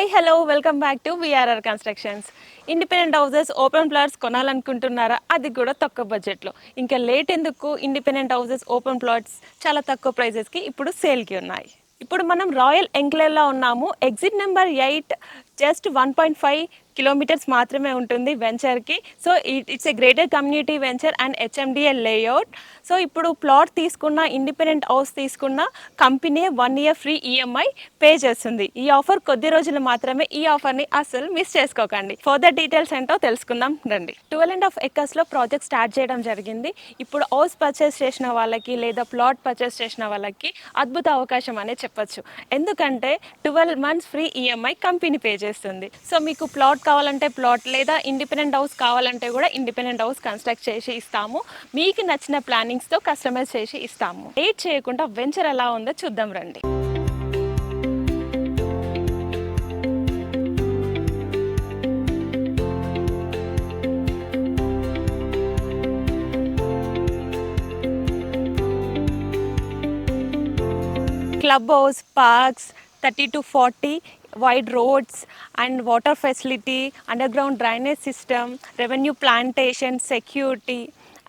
Hi hello welcome back to VRR constructions. Independent houses open plots కొనాలనుకుంటున్నారా? అది కూడా తక్కువ బడ్జెట్లో. ఇంకా లేట్ ఎందుకు? ఇండిపెండెంట్ హౌసెస్ ఓపెన్ ప్లాట్స్ చాలా తక్కువ ప్రైజెస్కి ఇప్పుడు సేల్కి ఉన్నాయి. ఇప్పుడు మనం రాయల్ ఎంక్లేవ్లో ఉన్నాము. ఎగ్జిట్ నెంబర్ 8 జస్ట్ 1.5 కిలోమీటర్స్ మాత్రమే ఉంటుంది వెంచర్కి. So it's a greater community venture and HMDA layout. సో ఇప్పుడు ప్లాట్ తీసుకున్న, ఇండిపెండెంట్ హౌస్ తీసుకున్న company 1 year free EMI pay చేస్తుంది. ఈ ఆఫర్ కొద్ది రోజులు మాత్రమే. ఈ ఆఫర్ని అస్సలు మిస్ చేసుకోకండి. ఫర్దర్ డీటెయిల్స్ ఏంటో తెలుసుకుందాం రండి. 12.5 acres ప్రాజెక్ట్ స్టార్ట్ చేయడం జరిగింది. ఇప్పుడు హౌస్ పర్చేస్ చేసిన వాళ్ళకి లేదా ప్లాట్ పర్చేస్ చేసిన వాళ్ళకి అద్భుత అవకాశం అనే చెప్పొచ్చు. ఎందుకంటే 12 months free EMI company pay చేస్తుంది. సో మీకు ప్లాట్ కావాలంటే ప్లాట్, లేదా ఇండిపెండెంట్ హౌస్ కావాలంటే కూడా ఇండిపెండెంట్ హౌస్ కన్స్ట్రక్ట్ చేసి ఇస్తాము. మీకు నచ్చిన ప్లానింగ్స్తో కస్టమైజ్ చేసి ఇస్తాము. లేట్ చేయకుండా వెంచర్ ఎలా ఉందో చూద్దాం రండి. Club house, parks, 30 to 40 wide roads and water facility, underground drainage system, revenue plantation, security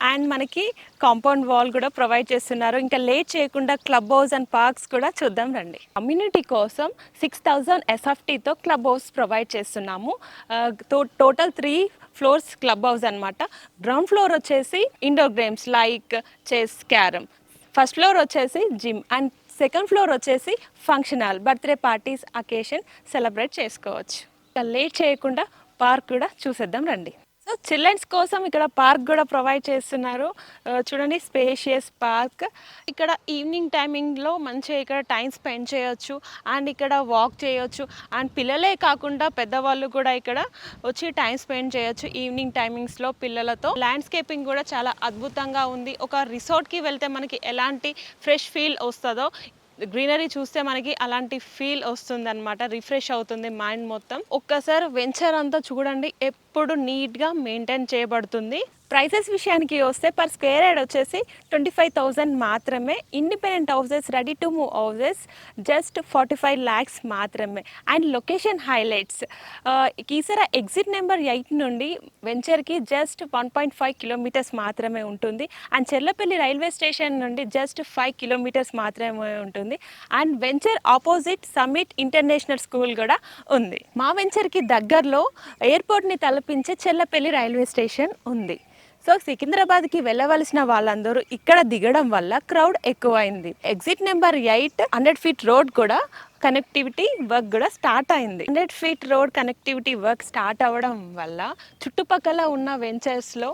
and మనకి కాంపౌండ్ వాల్ కూడా ప్రొవైడ్ చేస్తున్నారు. ఇంకా లేట్ చేయకుండా క్లబ్ హౌస్ అండ్ పార్క్స్ కూడా చూద్దాం రండి. కమ్యూనిటీ కోసం 6,000 SFTతో క్లబ్ హౌస్ ప్రొవైడ్ చేస్తున్నాము. టోటల్ 3 floors క్లబ్ హౌస్ అనమాట. గ్రౌండ్ ఫ్లోర్ వచ్చేసి indoor games like chess, carrom. First floor వచ్చేసి జిమ్ అండ్ సెకండ్ ఫ్లోర్ వచ్చేసి function hall. Birthday parties, occasion celebrate చేసుకోవచ్చు. ఇంకా లేట్ చేయకుండా పార్క్ కూడా చూసేద్దాం రండి. సో చిల్డ్రన్స్ కోసం ఇక్కడ పార్క్ కూడా ప్రొవైడ్ చేస్తున్నారు. చూడండి, స్పేషియస్ పార్క్. ఇక్కడ ఈవినింగ్ టైమింగ్లో మంచిగా ఇక్కడ టైం స్పెండ్ చేయొచ్చు అండ్ ఇక్కడ వాక్ చేయొచ్చు. అండ్ పిల్లలే కాకుండా పెద్దవాళ్ళు కూడా ఇక్కడ వచ్చి టైం స్పెండ్ చేయొచ్చు ఈవినింగ్ టైమింగ్స్లో పిల్లలతో. ల్యాండ్స్కేపింగ్ కూడా చాలా అద్భుతంగా ఉంది. ఒక రిసార్ట్కి వెళ్తే మనకి ఎలాంటి ఫ్రెష్ ఫీల్ వస్తుందో, గ్రీనరీ చూస్తే మనకి అలాంటి ఫీల్ వస్తుంది అనమాట. రిఫ్రెష్ అవుతుంది మైండ్ మొత్తం. ఒక్కసారి వెంచర్ అంతా చూడండి, ఎప్పుడు నీట్గా మెయింటైన్ చేయబడుతుంది. ప్రైసెస్ విషయానికి వస్తే పర్ స్క్వేర్ యార్డ్ వచ్చేసి 25,000 మాత్రమే. Independent houses, ready to move houses just 45 lakhs మాత్రమే. And location highlights, Keesara exit number 8 నుండి వెంచర్కి జస్ట్ 1.5 kilometers మాత్రమే ఉంటుంది. అండ్ చెర్లపల్లి రైల్వే స్టేషన్ నుండి జస్ట్ 5 kilometers మాత్రమే ఉంటుంది. And venture opposite summit international school కూడా ఉంది. మా వెంచర్కి దగ్గరలో ఎయిర్పోర్ట్ని తలపించే చెర్లపల్లి రైల్వే స్టేషన్ ఉంది. సో సికింద్రాబాద్కి వెళ్ళవలసిన వాళ్ళందరూ ఇక్కడ దిగడం వల్ల క్రౌడ్ ఎక్కువైంది. ఎగ్జిట్ నెంబర్ 8 100 feet రోడ్ కూడా కనెక్టివిటీ వర్క్ కూడా స్టార్ట్ అయింది. 100 feet road connectivity work start అవ్వడం వల్ల చుట్టుపక్కల ఉన్న వెంచర్స్లో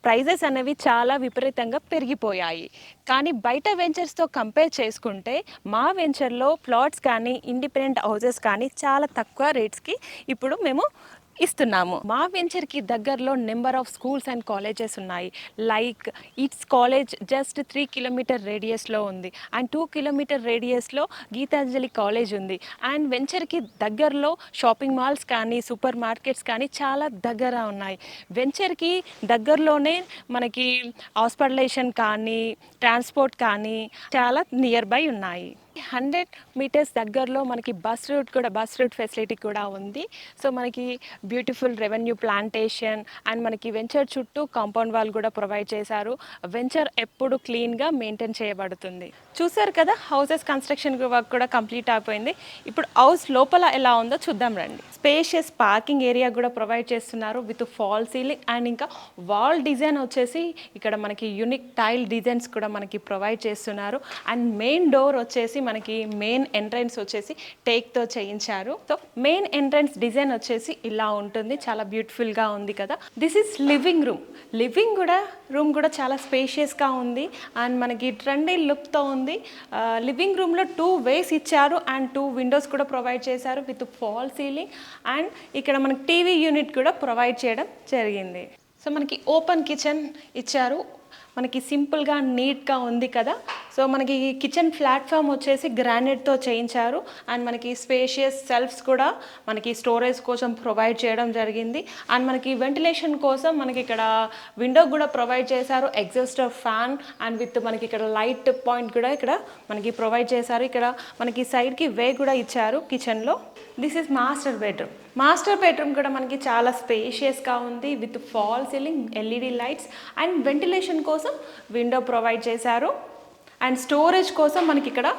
ప్రైజెస్ అనేవి చాలా విపరీతంగా పెరిగిపోయాయి. కానీ బయట వెంచర్స్తో కంపేర్ చేసుకుంటే మా వెంచర్లో ప్లాట్స్ కానీ ఇండిపెండెంట్ హౌసెస్ కానీ చాలా తక్కువ రేట్స్కి ఇప్పుడు మేము ఇస్తున్నాము. మా వెంచర్కి దగ్గరలో number of schools and colleges ఉన్నాయి. Like it's college just 3 kilometer రేడియస్లో ఉంది. అండ్ 2 kilometer రేడియస్లో గీతాంజలి కాలేజ్ ఉంది. అండ్ వెంచర్కి దగ్గరలో షాపింగ్ మాల్స్ కానీ సూపర్ మార్కెట్స్ కానీ చాలా దగ్గర ఉన్నాయి. వెంచర్కి దగ్గరలోనే మనకి హాస్పిటలైజేషన్ కానీ ట్రాన్స్పోర్ట్ కానీ చాలా నియర్ బై ఉన్నాయి. 100 meters దగ్గరలో మనకి బస్ రూట్ ఫెసిలిటీ కూడా ఉంది. సో మనకి బ్యూటిఫుల్ రెవెన్యూ ప్లాంటేషన్ అండ్ మనకి వెంచర్ చుట్టూ కాంపౌండ్ వాల్ కూడా ప్రొవైడ్ చేశారు. వెంచర్ ఎప్పుడు క్లీన్గా మెయింటైన్ చేయబడుతుంది. చూసారు కదా, హౌసెస్ కన్స్ట్రక్షన్ వర్క్ కూడా కంప్లీట్ అయిపోయింది. ఇప్పుడు హౌస్ లోపల ఎలా ఉందో చూద్దాం రండి. స్పేషియస్ పార్కింగ్ ఏరియా కూడా ప్రొవైడ్ చేస్తున్నారు విత్ ఫాల్ సీలింగ్. అండ్ ఇంకా వాల్ డిజైన్ వచ్చేసి ఇక్కడ మనకి యూనిక్ టైల్ డిజైన్స్ కూడా మనకి ప్రొవైడ్ చేస్తున్నారు. అండ్ మెయిన్ డోర్ వచ్చేసి మనకి మెయిన్ ఎంట్రన్స్ వచ్చేసి టేక్తో చేయించారు. సో మెయిన్ ఎంట్రన్స్ డిజైన్ వచ్చేసి ఇలా ఉంటుంది. చాలా బ్యూటిఫుల్గా ఉంది కదా. దిస్ ఈస్ లివింగ్ రూమ్ కూడా చాలా స్పేషియస్గా ఉంది అండ్ మనకి ట్రెండీ లుక్తో ఉంది. లివింగ్ రూమ్లో 2 ways ఇచ్చారు అండ్ 2 windows కూడా ప్రొవైడ్ చేశారు విత్ ఫాల్ సీలింగ్. అండ్ ఇక్కడ మనకి టీవీ యూనిట్ కూడా ప్రొవైడ్ చేయడం జరిగింది. సో మనకి ఓపెన్ కిచెన్ ఇచ్చారు. మనకి సింపుల్గా నీట్గా ఉంది కదా. సో మనకి కిచెన్ ప్లాట్ఫామ్ వచ్చేసి గ్రానైట్తో చేయించారు. అండ్ మనకి స్పేషియస్ సెల్ఫ్స్ కూడా మనకి స్టోరేజ్ కోసం ప్రొవైడ్ చేయడం జరిగింది. అండ్ మనకి వెంటిలేషన్ కోసం మనకి ఇక్కడ విండో కూడా ప్రొవైడ్ చేశారు. ఎగ్జాస్టర్ ఫ్యాన్ అండ్ విత్ మనకి ఇక్కడ లైట్ పాయింట్ కూడా ఇక్కడ మనకి ప్రొవైడ్ చేశారు. ఇక్కడ మనకి సైడ్కి వే కూడా ఇచ్చారు కిచెన్లో. This is master bedroom. Master bedroom కూడా మనకి చాలా స్పేషియస్గా ఉంది with fall ceiling, LED lights and ventilation కోసం విండో ప్రొవైడ్ చేశారు. అండ్ స్టోరేజ్ కోసం మనకి ఇక్కడ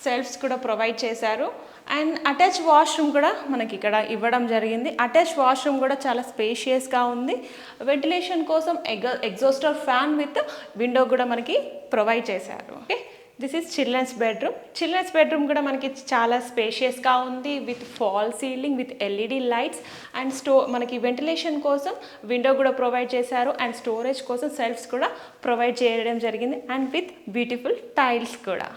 సెల్ఫ్స్ కూడా ప్రొవైడ్ చేశారు. అండ్ అటాచ్ వాష్రూమ్ కూడా మనకి ఇక్కడ ఇవ్వడం జరిగింది. అటాచ్ వాష్రూమ్ కూడా చాలా స్పేషియస్గా ఉంది. వెంటిలేషన్ కోసం ఎగ్జాస్టర్ ఫ్యాన్ విత్ విండో కూడా మనకి ప్రొవైడ్ చేశారు. Okay, this is children's bedroom. Children's bedroom కూడా మనకి చాలా స్పేషియస్గా ఉంది with fall ceiling, with LED lights and మనకి వెంటిలేషన్ కోసం విండో కూడా ప్రొవైడ్ చేశారు. అండ్ స్టోరేజ్ కోసం సెల్ఫ్స్ కూడా ప్రొవైడ్ చేయడం జరిగింది అండ్ విత్ బ్యూటిఫుల్ టైల్స్ కూడా.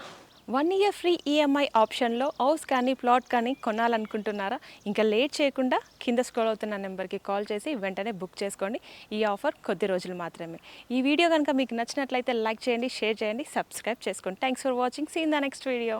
1 ఇయర్ ఫ్రీ ఈఎంఐ ఆప్షన్లో హౌస్ కానీ ప్లాట్ కానీ కొనాలనుకుంటున్నారా? ఇంకా లేట్ చేయకుండా కింద స్క్రోల్ అవుతున్న నెంబర్కి కాల్ చేసి వెంటనే బుక్ చేసుకోండి. ఈ ఆఫర్ కొద్ది రోజులు మాత్రమే. ఈ వీడియో కనుక మీకు నచ్చినట్లయితే లైక్ చేయండి, షేర్ చేయండి, సబ్స్క్రైబ్ చేసుకోండి. Thanks for watching. See in the next video.